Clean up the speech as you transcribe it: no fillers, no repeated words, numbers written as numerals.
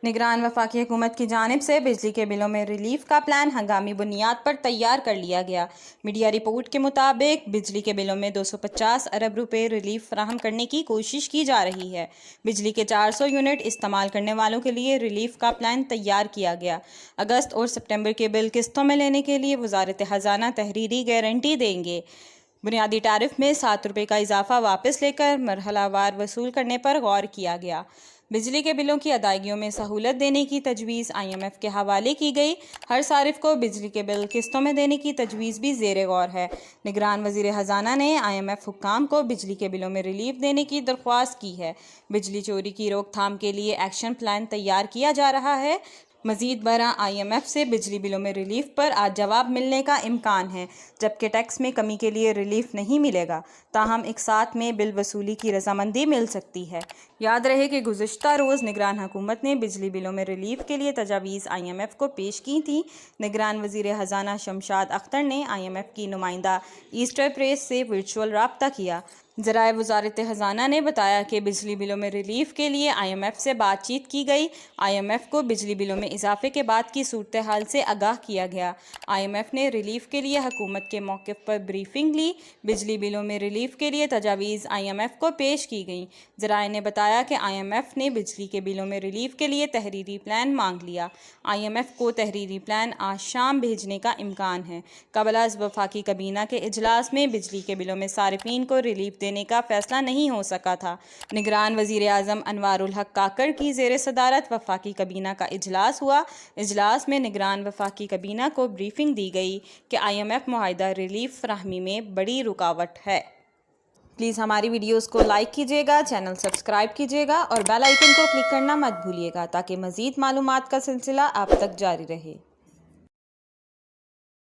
نگران وفاقی حکومت کی جانب سے بجلی کے بلوں میں ریلیف کا پلان ہنگامی بنیاد پر تیار کر لیا گیا۔ میڈیا رپورٹ کے مطابق بجلی کے بلوں میں 250 ارب روپے ریلیف فراہم کرنے کی کوشش کی جا رہی ہے۔ بجلی کے 400 یونٹ استعمال کرنے والوں کے لیے ریلیف کا پلان تیار کیا گیا۔ اگست اور سپتمبر کے بل قسطوں میں لینے کے لیے وزارت خزانہ تحریری گارنٹی دیں گے۔ بنیادی ٹیرف میں 7 روپے کا اضافہ واپس لے کر مرحلہ وار وصول کرنے پر غور کیا گیا۔ بجلی کے بلوں کی ادائیگیوں میں سہولت دینے کی تجویز IMF کے حوالے کی گئی۔ ہر صارف کو بجلی کے بل قسطوں میں دینے کی تجویز بھی زیر غور ہے۔ نگران وزیر خزانہ نے IMF حکام کو بجلی کے بلوں میں ریلیف دینے کی درخواست کی ہے۔ بجلی چوری کی روک تھام کے لیے ایکشن پلان تیار کیا جا رہا ہے۔ مزید برآں IMF سے بجلی بلوں میں ریلیف پر آج جواب ملنے کا امکان ہے، جبکہ ٹیکس میں کمی کے لیے ریلیف نہیں ملے گا۔ تاہم ایک ساتھ میں بل وصولی کی رضامندی مل سکتی ہے۔ یاد رہے کہ گزشتہ روز نگران حکومت نے بجلی بلوں میں ریلیف کے لیے تجاویز IMF کو پیش کی تھیں۔ نگران وزیر خزانہ شمشاد اختر نے IMF کی نمائندہ ایسٹر پریس سے ورچوئل رابطہ کیا۔ ذرائع وزارت خزانہ نے بتایا کہ بجلی بلوں میں ریلیف کے لیے IMF سے بات چیت کی گئی۔ IMF کو بجلی بلوں میں اضافے کے بعد کی صورتحال سے آگاہ کیا گیا۔ IMF نے ریلیف کے لیے حکومت کے موقف پر بریفنگ لی۔ بجلی بلوں میں ریلیف کے لیے تجاویز IMF کو پیش کی گئیں۔ ذرائع نے بتایا کہ IMF نے بجلی کے بلوں میں ریلیف کے لیے تحریری پلان مانگ لیا۔ IMF کو تحریری پلان آج شام بھیجنے کا امکان ہے۔ قبل از وفاقی کابینہ کے اجلاس میں بجلی کے بلوں میں صارفین کو ریلیف دینے کا فیصلہ نہیں ہو سکا تھا۔ نگران وزیر اعظم انوار الحق کاکڑ کی زیر صدارت وفاقی کابینہ کا اجلاس ہوا۔ اجلاس میں نگران وفاقی کابینہ کو بریفنگ دی گئی کہ IMF معاہدہ ریلیف فراہمی میں بڑی رکاوٹ ہے۔ پلیز ہماری ویڈیوز کو لائک کیجیے گا، چینل سبسکرائب کیجیے گا اور بیل آئیکن کو کلک کرنا مت بھولیے گا تاکہ مزید معلومات کا سلسلہ آپ تک جاری رہے۔